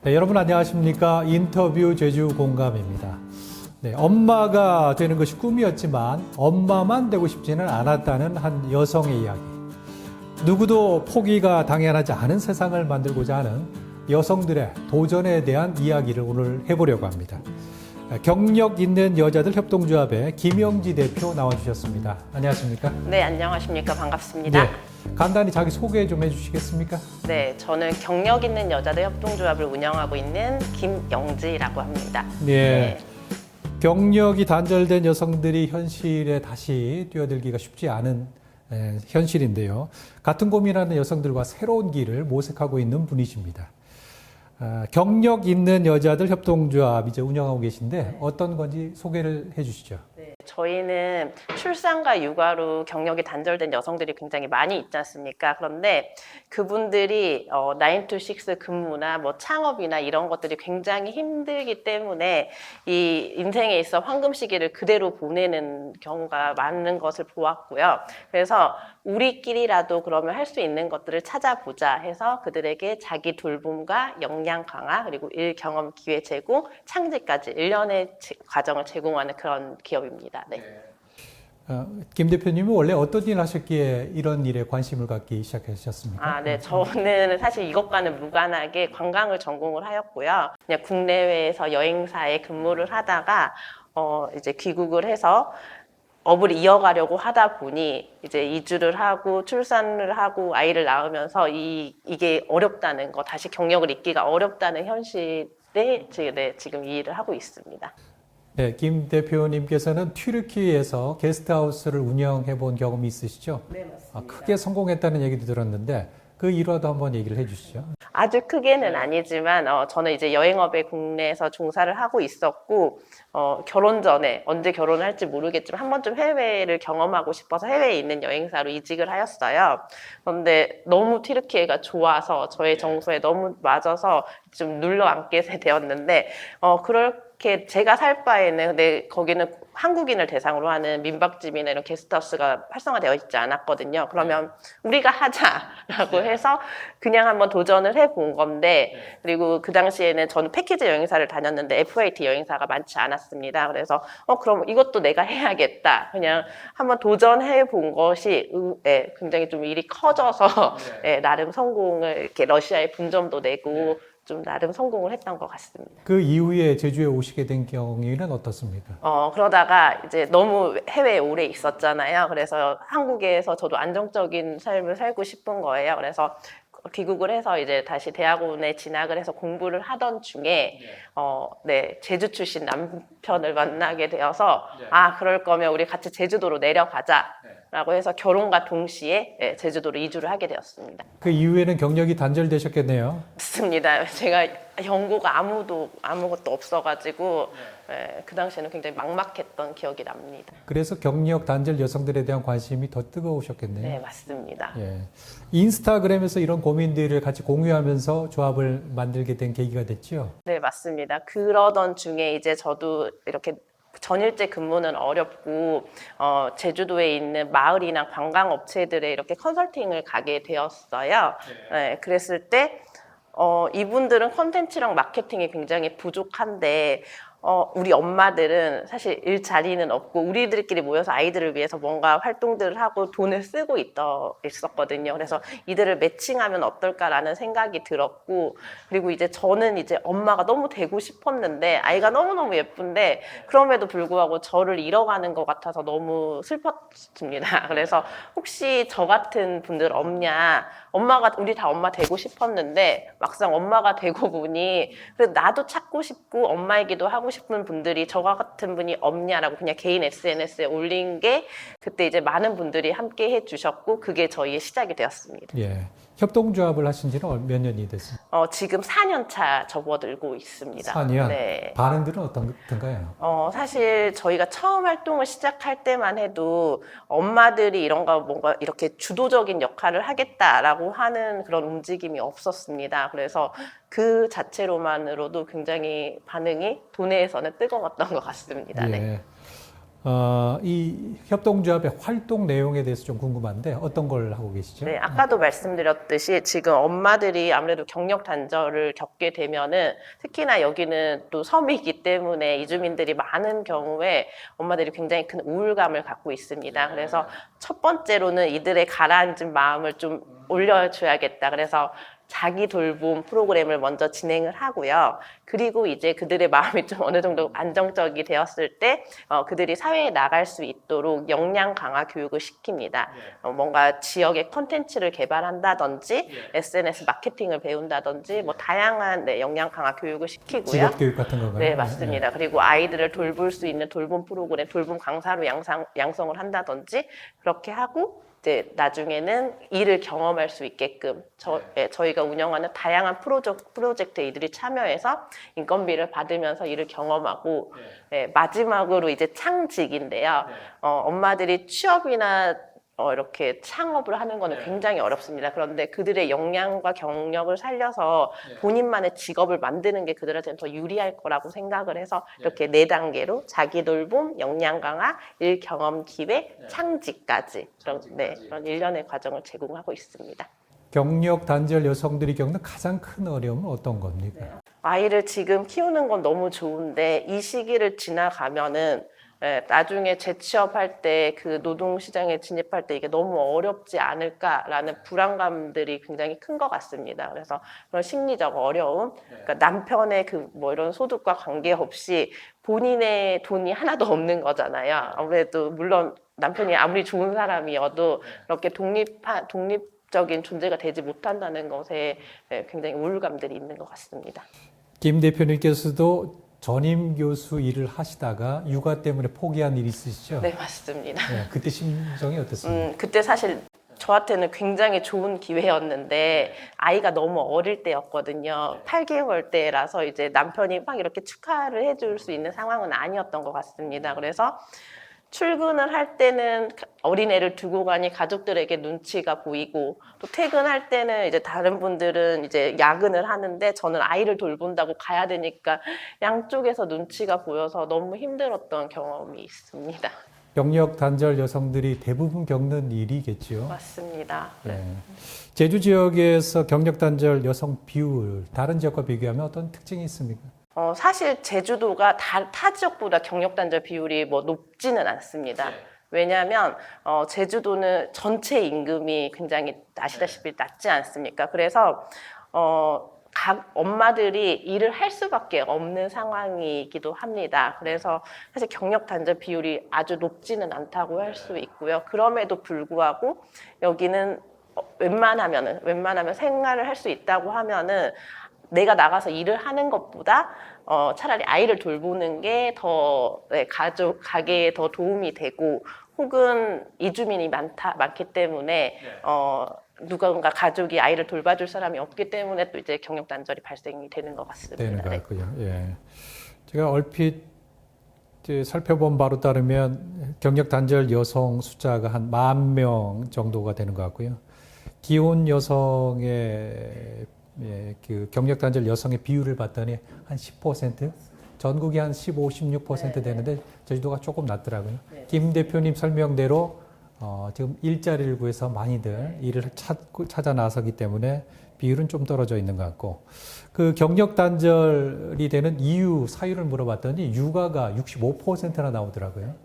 네, 여러분 안녕하십니까? 인터뷰 제주 공감입니다. 네, 엄마가 되는 것이 꿈이었지만 엄마만 되고 싶지는 않았다는 한 여성의 이야기. 누구도 포기가 당연하지 않은 세상을 만들고자 하는 여성들의 도전에 대한 이야기를 오늘 해보려고 합니다. 경력 있는 여자들 협동조합의 김영지 대표 나와주셨습니다. 안녕하십니까? 네, 안녕하십니까. 반갑습니다. 네, 간단히 자기 소개 좀 해주시겠습니까? 네, 저는 경력 있는 여자들 협동조합을 운영하고 있는 김영지라고 합니다. 네. 경력이 단절된 여성들이 현실에 다시 뛰어들기가 쉽지 않은 현실인데요. 같은 고민하는 여성들과 새로운 길을 모색하고 있는 분이십니다. 경력 있는 여자들 협동조합 이제 운영하고 계신데 어떤 건지 소개를 해주시죠. 네, 저희는 출산과 육아로 경력이 단절된 여성들이 굉장히 많이 있지 않습니까? 그런데 그분들이 9 to 6 근무나 뭐 창업이나 이런 것들이 굉장히 힘들기 때문에 이 인생에 있어 황금 시기를 그대로 보내는 경우가 많은 것을 보았고요. 그래서 우리끼리라도 그러면 할 수 있는 것들을 찾아보자 해서 그들에게 자기 돌봄과 역량 강화 그리고 일 경험 기회 제공, 창직까지 1년의 과정을 제공하는 그런 기업입니다. 네. 김 대표님은 원래 어떤 일 하셨기에 이런 일에 관심을 갖기 시작하셨습니까? 네. 저는 사실 이것과는 무관하게 관광을 전공을 하였고요. 그냥 국내외에서 여행사에 근무를 하다가 이제 귀국을 해서 업을 이어가려고 하다 보니 이제 이주를 하고 출산을 하고 아이를 낳으면서 이게 어렵다는 거, 다시 경력을 잇기가 어렵다는 현실에 지금 이 일을 하고 있습니다. 네, 김 대표님께서는 튀르키예에서 게스트하우스를 운영해 본 경험이 있으시죠? 네, 맞습니다. 크게 성공했다는 얘기도 들었는데 그 일화도 한번 얘기를 해주시죠. 아주 크게는 아니지만 저는 이제 여행업에 국내에서 종사를 하고 있었고 결혼 전에 언제 결혼을 할지 모르겠지만 한 번쯤 해외를 경험하고 싶어서 해외에 있는 여행사로 이직을 하였어요. 그런데 너무 튀르키예가 좋아서 저의 정서에 너무 맞아서 좀 눌러앉게 되었는데 그렇게 제가 살 바에는 근데 거기는 한국인을 대상으로 하는 민박집이나 이런 게스트하우스가 활성화되어 있지 않았거든요. 그러면 우리가 하자라고 해서 그냥 한번 도전을 해본 건데 그리고 그 당시에는 저는 패키지 여행사를 다녔는데 FIT 여행사가 많지 않았습니다. 그래서 그럼 이것도 내가 해야겠다. 그냥 한번 도전해 본 것이 굉장히 좀 일이 커져서 나름 성공을 이렇게 러시아에 분점도 내고 좀 나름 성공을 했던 것 같습니다. 그 이후에 제주에 오시게 된 경위는 어떻습니까? 그러다가 이제 너무 해외에 오래 있었잖아요. 그래서 한국에서 저도 안정적인 삶을 살고 싶은 거예요. 그래서 귀국을 해서 이제 다시 대학원에 진학을 해서 공부를 하던 중에 제주 출신 남편을 만나게 되어서 그럴 거면 우리 같이 제주도로 내려가자라고 해서 결혼과 동시에 제주도로 이주를 하게 되었습니다. 그 이후에는 경력이 단절되셨겠네요. 맞습니다. 제가 연고가 아무것도 없어가지고 그 당시에는 굉장히 막막했던 기억이 납니다. 그래서 경력 단절 여성들에 대한 관심이 더 뜨거우셨겠네요. 네, 맞습니다. 예. 인스타그램에서 이런 고민들을 같이 공유하면서 조합을 만들게 된 계기가 됐죠? 네, 맞습니다. 그러던 중에 이제 저도 이렇게 전일제 근무는 어렵고 제주도에 있는 마을이나 관광업체들에 이렇게 컨설팅을 가게 되었어요. 네, 그랬을 때 이분들은 콘텐츠랑 마케팅이 굉장히 부족한데 우리 엄마들은 사실 일자리는 없고 우리들끼리 모여서 아이들을 위해서 뭔가 활동들을 하고 돈을 쓰고 있었거든요. 그래서 이들을 매칭하면 어떨까라는 생각이 들었고 그리고 이제 저는 이제 엄마가 너무 되고 싶었는데 아이가 너무너무 예쁜데 그럼에도 불구하고 저를 잃어가는 것 같아서 너무 슬펐습니다. 그래서 혹시 저 같은 분들 없냐, 우리 다 엄마 되고 싶었는데 막상 엄마가 되고 보니 그래도 나도 찾고 싶고 엄마이기도 하고 싶은 분들이 저 같은 분이 없냐라고 그냥 개인 SNS에 올린 게 그때 이제 많은 분들이 함께 해주셨고 그게 저희의 시작이 되었습니다. 예. 협동조합을 하신 지는 몇 년이 됐습니까? 지금 4년 차 접어들고 있습니다. 4년? 네. 반응들은 어떤가요? 사실 저희가 처음 활동을 시작할 때만 해도 엄마들이 이런 거 뭔가 이렇게 주도적인 역할을 하겠다라고 하는 그런 움직임이 없었습니다. 그래서 그 자체로만으로도 굉장히 반응이 도내에서는 뜨거웠던 것 같습니다. 예. 네. 이 협동조합의 활동 내용에 대해서 좀 궁금한데 어떤 걸 하고 계시죠? 네, 아까도 말씀드렸듯이 지금 엄마들이 아무래도 경력 단절을 겪게 되면은 특히나 여기는 또 섬이기 때문에 이주민들이 많은 경우에 엄마들이 굉장히 큰 우울감을 갖고 있습니다. 그래서 첫 번째로는 이들의 가라앉은 마음을 좀 올려줘야겠다. 그래서 자기 돌봄 프로그램을 먼저 진행을 하고요. 그리고 이제 그들의 마음이 좀 어느 정도 안정적이 되었을 때 그들이 사회에 나갈 수 있도록 역량 강화 교육을 시킵니다. 뭔가 지역의 콘텐츠를 개발한다든지 SNS 마케팅을 배운다든지 뭐 다양한 역량 강화 교육을 시키고요. 직업 교육 같은 건가요? 네, 맞습니다. 그리고 아이들을 돌볼 수 있는 돌봄 프로그램, 돌봄 강사로 양성을 한다든지 그렇게 하고 이제 나중에는 일을 경험할 수 있게끔 저희가 운영하는 다양한 프로젝트에 이들이 참여해서 인건비를 받으면서 일을 경험하고 마지막으로 이제 창직인데요. 엄마들이 취업이나 이렇게 창업을 하는 거는 굉장히 어렵습니다. 그런데 그들의 역량과 경력을 살려서 본인만의 직업을 만드는 게 그들한테는 더 유리할 거라고 생각을 해서 이렇게 4단계로 자기 돌봄, 역량 강화, 일 경험 기회, 창직까지 그런 일련의 과정을 제공하고 있습니다. 경력 단절 여성들이 겪는 가장 큰 어려움은 어떤 겁니까? 아이를 지금 키우는 건 너무 좋은데 이 시기를 지나가면은 나중에 재취업할 때 그 노동시장에 진입할 때 이게 너무 어렵지 않을까라는 불안감들이 굉장히 큰 것 같습니다. 그래서 그런 심리적 어려움, 그러니까 남편의 그 뭐 이런 소득과 관계없이 본인의 돈이 하나도 없는 거잖아요. 아무래도 물론 남편이 아무리 좋은 사람이어도 그렇게 독립적인 존재가 되지 못한다는 것에 굉장히 우울감들이 있는 것 같습니다. 김 대표님께서도 전임 교수 일을 하시다가 육아 때문에 포기한 일이 있으시죠? 네, 맞습니다. 네, 그때 심정이 어땠습니까? 그때 사실 저한테는 굉장히 좋은 기회였는데 아이가 너무 어릴 때였거든요. 8개월 때라서 이제 남편이 막 이렇게 축하를 해줄 수 있는 상황은 아니었던 것 같습니다. 그래서 출근을 할 때는 어린애를 두고 가니 가족들에게 눈치가 보이고 또 퇴근할 때는 이제 다른 분들은 이제 야근을 하는데 저는 아이를 돌본다고 가야 되니까 양쪽에서 눈치가 보여서 너무 힘들었던 경험이 있습니다. 경력 단절 여성들이 대부분 겪는 일이겠죠. 맞습니다. 네. 제주 지역에서 경력 단절 여성 비율 다른 지역과 비교하면 어떤 특징이 있습니까? 사실 제주도가 타 지역보다 경력 단절 비율이 뭐 높지는 않습니다. 왜냐하면 제주도는 전체 임금이 굉장히 아시다시피 낮지 않습니까? 그래서 각 엄마들이 일을 할 수밖에 없는 상황이기도 합니다. 그래서 사실 경력 단절 비율이 아주 높지는 않다고 할 수 있고요. 그럼에도 불구하고 여기는 웬만하면 생활을 할 수 있다고 하면은 내가 나가서 일을 하는 것보다 차라리 아이를 돌보는 게 더 가게에 더 도움이 되고 혹은 이주민이 많기 때문에 누군가 가족이 아이를 돌봐줄 사람이 없기 때문에 또 이제 경력 단절이 발생이 되는 것 같습니다. 되는 것 같고요. 예. 제가 얼핏 살펴본 바로 따르면 경력 단절 여성 숫자가 한 10,000명 정도가 되는 것 같고요. 기혼 여성의 그 경력 단절 여성의 비율을 봤더니 한 10%, 전국이 한 15, 16% 되는데 제주도가 조금 낮더라고요. 김 대표님 설명대로 지금 일자리를 구해서 많이들 일을 찾아 나서기 때문에 비율은 좀 떨어져 있는 것 같고, 그 경력 단절이 되는 이유, 사유를 물어봤더니 육아가 65%나 나오더라고요.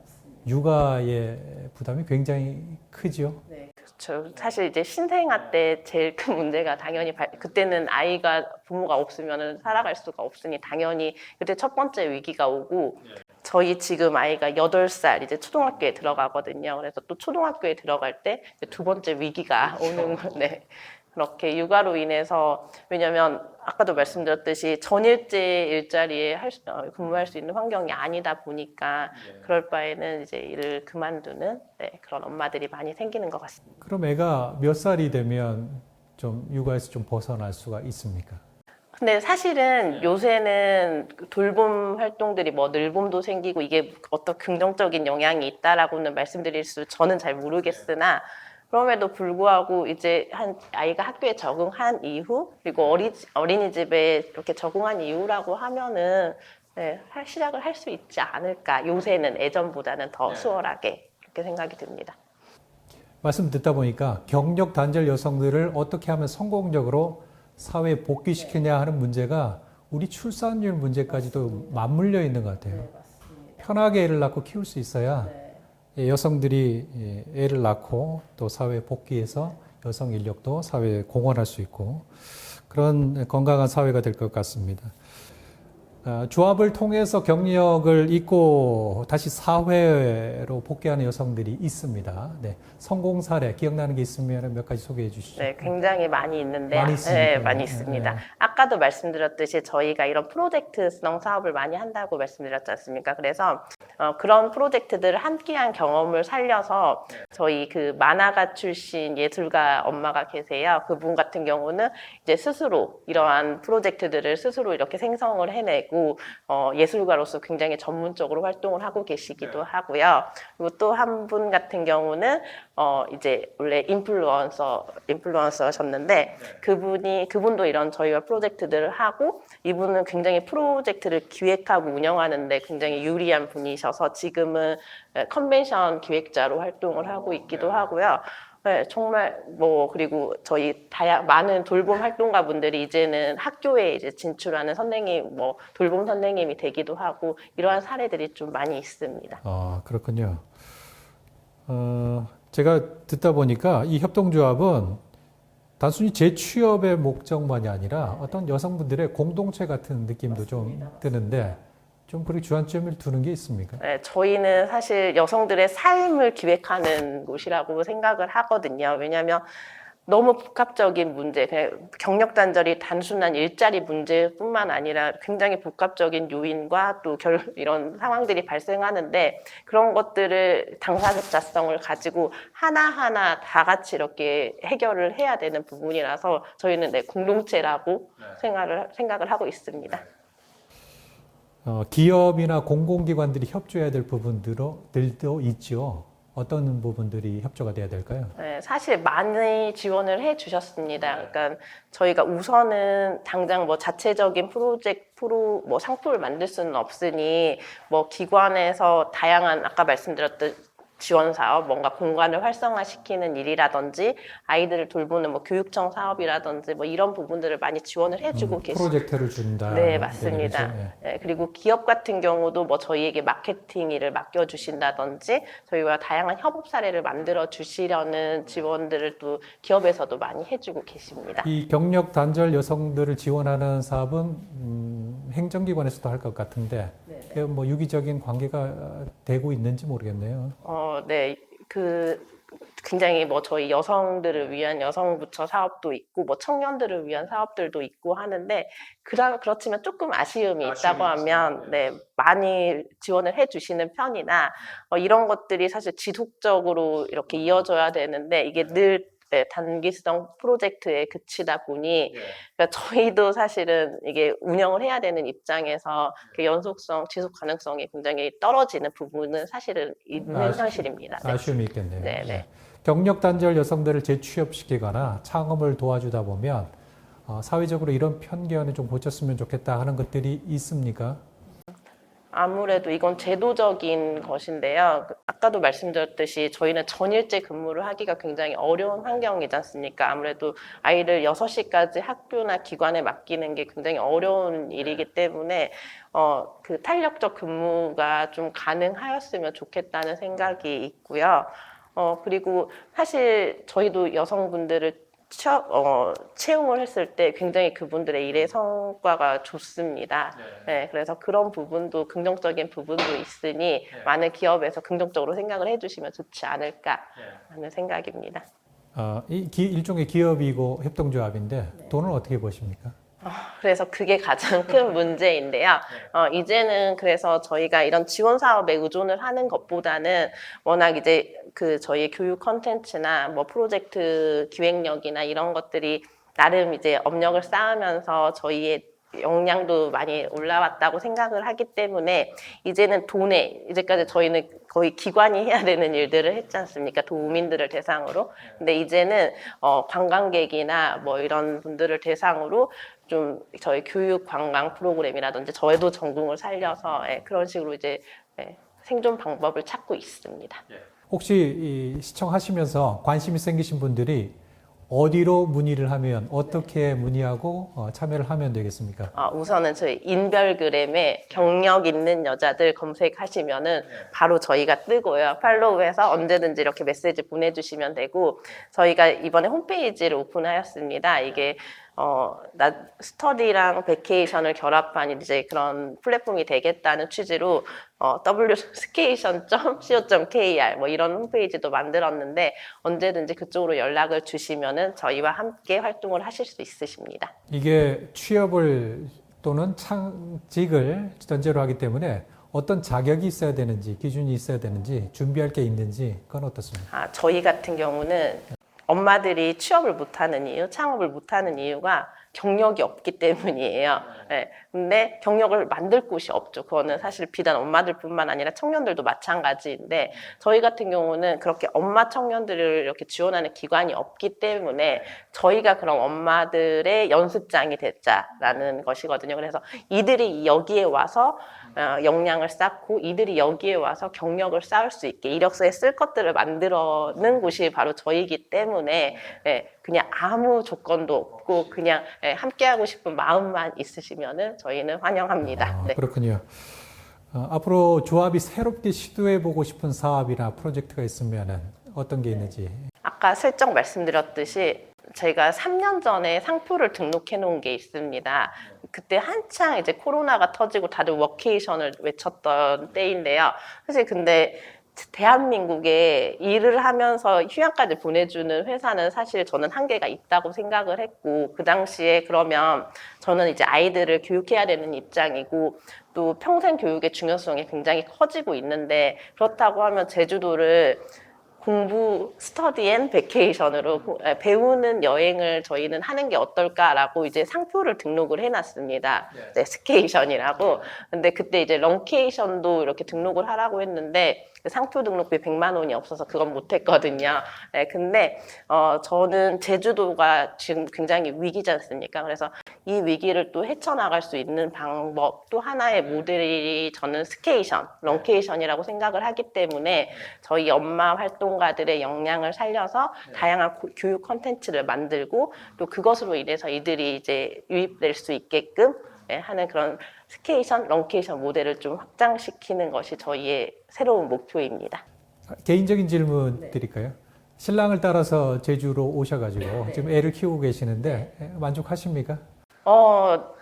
육아의 부담이 굉장히 크죠. 네, 그렇죠. 사실 이제 신생아 때 제일 큰 문제가 당연히 그때는 아이가 부모가 없으면 살아갈 수가 없으니 당연히 그때 첫 번째 위기가 오고 저희 지금 아이가 8살 이제 초등학교에 들어가거든요. 그래서 또 초등학교에 들어갈 때 두 번째 위기가 오는 건데 그렇게 육아로 인해서 왜냐하면 아까도 말씀드렸듯이 전일제 일자리에 근무할 수 있는 환경이 아니다 보니까 그럴 바에는 이제 일을 그만두는 그런 엄마들이 많이 생기는 것 같습니다. 그럼 애가 몇 살이 되면 좀 육아에서 좀 벗어날 수가 있습니까? 근데 사실은 요새는 돌봄 활동들이 뭐 늘봄도 생기고 이게 어떤 긍정적인 영향이 있다라고는 말씀드릴 수 저는 잘 모르겠으나 그럼에도 불구하고 이제 한 아이가 학교에 적응한 이후 그리고 어린이집에 이렇게 적응한 이후라고 하면은 시작을 할 수 있지 않을까. 요새는 예전보다는 더 수월하게 그렇게 생각이 듭니다. 말씀 듣다 보니까 경력 단절 여성들을 어떻게 하면 성공적으로 사회에 복귀시키냐 하는 문제가 우리 출산율 문제까지도 맞물려 있는 것 같아요. 편하게 애를 낳고 키울 수 있어야 여성들이 애를 낳고 또 사회에 복귀해서 여성 인력도 사회에 공헌할 수 있고 그런 건강한 사회가 될 것 같습니다. 조합을 통해서 경력을 잊고 다시 사회로 복귀하는 여성들이 있습니다. 네, 성공 사례 기억나는 게 있으면 몇 가지 소개해 주시죠. 네, 굉장히 많이 있는데요. 많이 있습니까? 네, 많이 있습니다. 네. 아까도 말씀드렸듯이 저희가 이런 프로젝트성 사업을 많이 한다고 말씀드렸지 않습니까? 그래서 그런 프로젝트들을 함께한 경험을 살려서 저희 그 만화가 출신 예술가 엄마가 계세요. 그분 같은 경우는 이제 스스로 이러한 프로젝트들을 스스로 이렇게 생성을 해내고 예술가로서 굉장히 전문적으로 활동을 하고 계시기도 하고요. 그리고 또 한 분 같은 경우는 이제 원래 인플루언서셨는데 그분도 이런 저희가 프로젝트들을 하고 이분은 굉장히 프로젝트를 기획하고 운영하는데 굉장히 유리한 분이셔서 지금은 컨벤션 기획자로 활동을 하고 있기도 하고요. 네, 정말 그리고 저희 많은 돌봄 활동가 분들이 이제는 학교에 이제 진출하는 선생님, 돌봄 선생님이 되기도 하고 이러한 사례들이 좀 많이 있습니다. 그렇군요. 제가 듣다 보니까 이 협동조합은 단순히 재취업의 목적만이 아니라 어떤 여성분들의 공동체 같은 느낌도 좀 드는데 좀 그렇게 주안점을 두는 게 있습니까? 네, 저희는 사실 여성들의 삶을 기획하는 곳이라고 생각을 하거든요. 왜냐하면 너무 복합적인 문제, 그냥 경력 단절이 단순한 일자리 문제뿐만 아니라 굉장히 복합적인 요인과 또 이런 상황들이 발생하는데 그런 것들을 당사자성을 가지고 하나하나 다 같이 이렇게 해결을 해야 되는 부분이라서 저희는 공동체라고 생각을 하고 있습니다. 기업이나 공공기관들이 협조해야 될 부분들도 있죠. 어떤 부분들이 협조가 돼야 될까요? 네, 사실 많이 지원을 해 주셨습니다. 그러니까 저희가 우선은 당장 자체적인 상품을 만들 수는 없으니 기관에서 다양한 아까 말씀드렸던 지원 사업, 뭔가 공간을 활성화시키는 일이라든지 아이들을 돌보는 교육청 사업이라든지 이런 부분들을 많이 지원을 해주고 계십니다. 프로젝트를 준다. 네, 맞습니다. 네, 그리고 기업 같은 경우도 저희에게 마케팅 일을 맡겨주신다든지 저희와 다양한 협업 사례를 만들어 주시려는 지원들을 또 기업에서도 많이 해주고 계십니다. 이 경력 단절 여성들을 지원하는 사업은 행정기관에서도 할 것 같은데 유기적인 관계가 되고 있는지 모르겠네요. 네, 굉장히 저희 여성들을 위한 여성부처 사업도 있고 청년들을 위한 사업들도 있고 하는데 그렇지만 조금 아쉬움이 있다고 하면 많이 지원을 해주시는 편이나 이런 것들이 사실 지속적으로 이렇게 이어져야 되는데 이게 늘 단기성 프로젝트에 그치다 보니 그러니까 저희도 사실은 이게 운영을 해야 되는 입장에서 연속성, 지속 가능성이 굉장히 떨어지는 부분은 사실은 있는 현실입니다. 아쉬움이 있겠네요. 네. 경력 단절 여성들을 재취업시키거나 창업을 도와주다 보면 사회적으로 이런 편견을 좀 고쳤으면 좋겠다 하는 것들이 있습니까? 아무래도 이건 제도적인 것인데요. 아까도 말씀드렸듯이 저희는 전일제 근무를 하기가 굉장히 어려운 환경이지 않습니까? 아무래도 아이를 6시까지 학교나 기관에 맡기는 게 굉장히 어려운 일이기 때문에 탄력적 근무가 좀 가능하였으면 좋겠다는 생각이 있고요. 그리고 사실 저희도 여성분들을 채용을 했을 때 굉장히 그분들의 일의 성과가 좋습니다. 네, 그래서 그런 부분도 긍정적인 부분도 있으니 많은 기업에서 긍정적으로 생각을 해주시면 좋지 않을까 하는 생각입니다. 일종의 기업이고 협동조합인데 돈을 어떻게 버십니까? 그래서 그게 가장 큰 문제인데요. 이제는 그래서 저희가 이런 지원 사업에 의존을 하는 것보다는 워낙 이제 저희 교육 컨텐츠나 프로젝트 기획력이나 이런 것들이 나름 이제 업력을 쌓으면서 저희의 역량도 많이 올라왔다고 생각을 하기 때문에 이제는 이제까지 저희는 거의 기관이 해야 되는 일들을 했지 않습니까? 도민들을 대상으로. 근데 이제는 관광객이나 이런 분들을 대상으로 좀 저희 교육 관광 프로그램이라든지 저희도 전공을 살려서 그런 식으로 이제 생존 방법을 찾고 있습니다. 혹시 이 시청하시면서 관심이 생기신 분들이 어디로 문의를 하면 어떻게 문의하고 참여를 하면 되겠습니까? 우선은 저희 인별그램에 경력 있는 여자들 검색하시면은 바로 저희가 뜨고요. 팔로우해서 언제든지 이렇게 메시지 보내주시면 되고, 저희가 이번에 홈페이지를 오픈하였습니다. 이게 스터디랑 베케이션을 결합한 이제 그런 플랫폼이 되겠다는 취지로 wscation.co.kr 뭐 이런 홈페이지도 만들었는데 언제든지 그쪽으로 연락을 주시면은 저희와 함께 활동을 하실 수 있으십니다. 이게 취업을 또는 창직을 전제로 하기 때문에 어떤 자격이 있어야 되는지 기준이 있어야 되는지 준비할 게 있는지 그건 어떻습니까? 저희 같은 경우는 엄마들이 취업을 못하는 이유, 창업을 못하는 이유가 경력이 없기 때문이에요. 근데 경력을 만들 곳이 없죠. 그거는 사실 비단 엄마들뿐만 아니라 청년들도 마찬가지인데 저희 같은 경우는 그렇게 엄마 청년들을 이렇게 지원하는 기관이 없기 때문에 저희가 그런 엄마들의 연습장이 됐자라는 것이거든요. 그래서 이들이 여기에 와서 역량을 쌓고 이들이 여기에 와서 경력을 쌓을 수 있게 이력서에 쓸 것들을 만들어는 곳이 바로 저희이기 때문에 그냥 아무 조건도 없고 그냥 함께하고 싶은 마음만 있으시면은 저희는 환영합니다. 네. 그렇군요. 앞으로 조합이 새롭게 시도해보고 싶은 사업이나 프로젝트가 있으면은 어떤 게 있는지. 아까 슬쩍 말씀드렸듯이 저희가 3년 전에 상표를 등록해 놓은 게 있습니다. 그때 한창 이제 코로나가 터지고 다들 워케이션을 외쳤던 때인데요. 사실 근데 대한민국에 일을 하면서 휴양까지 보내주는 회사는 사실 저는 한계가 있다고 생각을 했고, 그 당시에 그러면 저는 이제 아이들을 교육해야 되는 입장이고 또 평생 교육의 중요성이 굉장히 커지고 있는데, 그렇다고 하면 제주도를 공부, 스터디 앤 베케이션으로 배우는 여행을 저희는 하는 게 어떨까라고 이제 상표를 등록을 해놨습니다. 네, 스케이션이라고. 근데 그때 이제 런케이션도 이렇게 등록을 하라고 했는데 상표 등록비 100만 원이 없어서 그건 못했거든요. 네, 근데 저는 제주도가 지금 굉장히 위기지 않습니까? 그래서 이 위기를 또 헤쳐나갈 수 있는 방법 또 하나의 모델이 저는 스케이션, 런케이션이라고 생각을 하기 때문에 저희 엄마 활동가들의 역량을 살려서 다양한 교육 콘텐츠를 만들고 또 그것으로 인해서 이들이 이제 유입될 수 있게끔 하는 그런 스케이션, 런케이션 모델을 좀 확장시키는 것이 저희의 새로운 목표입니다. 개인적인 질문 드릴까요? 신랑을 따라서 제주로 오셔가지고 지금 애를 키우고 계시는데 만족하십니까?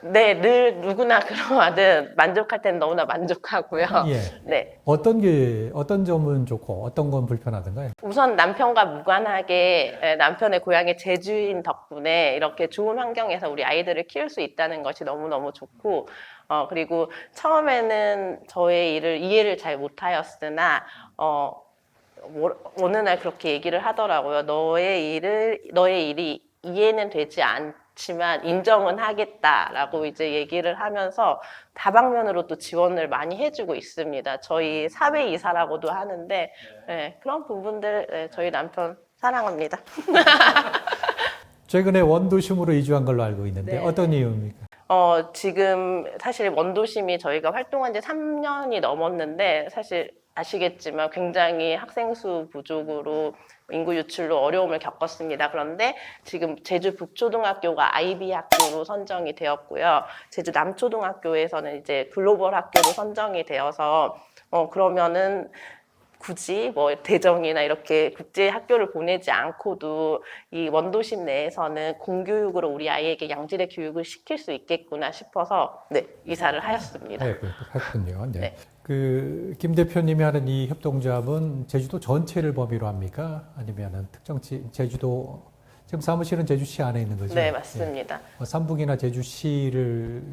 네, 늘 누구나 그러하든 만족할 땐 너무나 만족하고요. 예. 네. 어떤 점은 좋고 어떤 건 불편하던가요? 우선 남편과 무관하게 남편의 고향이 제주인 덕분에 이렇게 좋은 환경에서 우리 아이들을 키울 수 있다는 것이 너무너무 좋고, 그리고 처음에는 저의 일을 이해를 잘 못하였으나, 어느 날 그렇게 얘기를 하더라고요. 너의 일이 이해는 되지 않지만 인정은 하겠다라고 이제 얘기를 하면서 다방면으로 또 지원을 많이 해주고 있습니다. 저희 사회 이사라고도 하는데 그런 부분들 저희 남편 사랑합니다. 최근에 원도심으로 이주한 걸로 알고 있는데 네. 어떤 이유입니까? 지금 사실 원도심이 저희가 활동한 지 3년이 넘었는데 사실 아시겠지만 굉장히 학생 수 부족으로 인구 유출로 어려움을 겪었습니다. 그런데 지금 제주 북초등학교가 IB 학교로 선정이 되었고요. 제주 남초등학교에서는 이제 글로벌 학교로 선정이 되어서 그러면은 굳이 뭐 대정이나 이렇게 국제 학교를 보내지 않고도 이 원도심 내에서는 공교육으로 우리 아이에게 양질의 교육을 시킬 수 있겠구나 싶어서 이사를 하였습니다. 네, 그렇군요. 네. 네. 김 대표님이 하는 이 협동조합은 제주도 전체를 범위로 합니까? 아니면 특정 제주도 지금 사무실은 제주시 안에 있는 거죠? 네, 맞습니다. 삼북이나 제주시를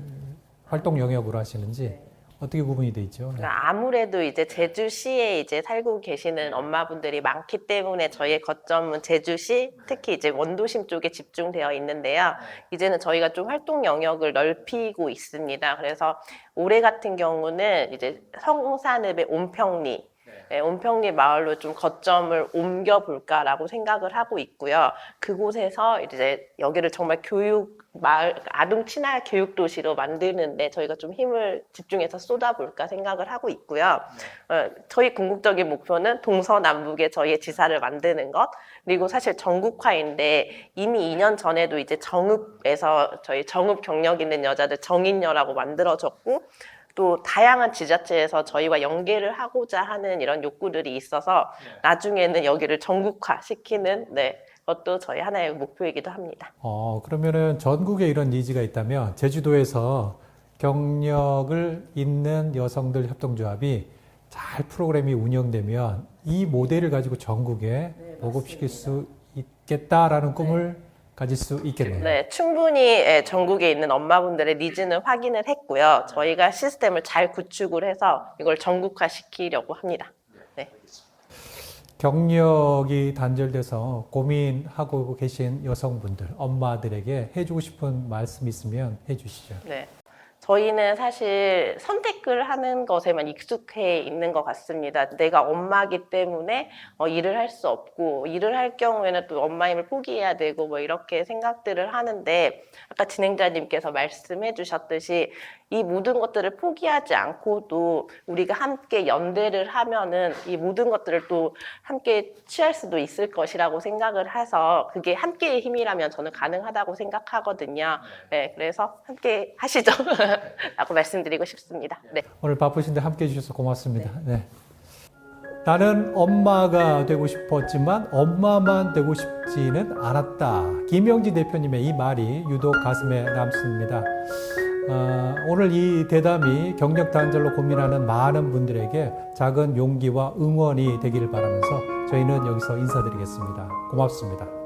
활동 영역으로 하시는지 어떻게 구분이 돼 있죠? 네. 그러니까 아무래도 이제 제주시에 이제 살고 계시는 엄마분들이 많기 때문에 저희의 거점은 제주시, 특히 이제 원도심 쪽에 집중되어 있는데요. 이제는 저희가 좀 활동 영역을 넓히고 있습니다. 그래서 올해 같은 경우는 이제 성산읍의 온평리, 온평리 마을로 좀 거점을 옮겨볼까라고 생각을 하고 있고요. 그곳에서 이제 여기를 정말 마을, 아동 친화 교육 도시로 만드는데 저희가 좀 힘을 집중해서 쏟아볼까 생각을 하고 있고요. 저희 궁극적인 목표는 동서남북에 저희의 지사를 만드는 것, 그리고 사실 전국화인데 이미 2년 전에도 이제 정읍에서 저희 정읍 경력 있는 여자들 정인여라고 만들어졌고, 또 다양한 지자체에서 저희와 연계를 하고자 하는 이런 욕구들이 있어서 나중에는 여기를 전국화 시키는 그것도 저희 하나의 목표이기도 합니다. 그러면은 전국에 이런 니즈가 있다면 제주도에서 경력을 있는 여성들 협동조합이 잘 프로그램이 운영되면 이 모델을 가지고 전국에 보급시킬 수 있겠다라는 꿈을 가질 수 있겠네요. 네, 충분히 전국에 있는 엄마분들의 니즈는 확인을 했고요. 저희가 시스템을 잘 구축을 해서 이걸 전국화 시키려고 합니다. 네. 경력이 단절돼서 고민하고 계신 여성분들, 엄마들에게 해주고 싶은 말씀 있으면 해주시죠. 네. 저희는 사실 선택을 하는 것에만 익숙해 있는 것 같습니다. 내가 엄마기 때문에 일을 할 수 없고, 일을 할 경우에는 또 엄마임을 포기해야 되고 뭐 이렇게 생각들을 하는데, 아까 진행자님께서 말씀해 주셨듯이 이 모든 것들을 포기하지 않고도 우리가 함께 연대를 하면은 이 모든 것들을 또 함께 취할 수도 있을 것이라고 생각을 해서, 그게 함께의 힘이라면 저는 가능하다고 생각하거든요. 네, 그래서 함께 하시죠. 라고 말씀드리고 싶습니다. 네. 오늘 바쁘신데 함께 해주셔서 고맙습니다. 네. 나는 엄마가 되고 싶었지만 엄마만 되고 싶지는 않았다. 김영지 대표님의 이 말이 유독 가슴에 남습니다. 오늘 이 대담이 경력 단절로 고민하는 많은 분들에게 작은 용기와 응원이 되기를 바라면서 저희는 여기서 인사드리겠습니다. 고맙습니다.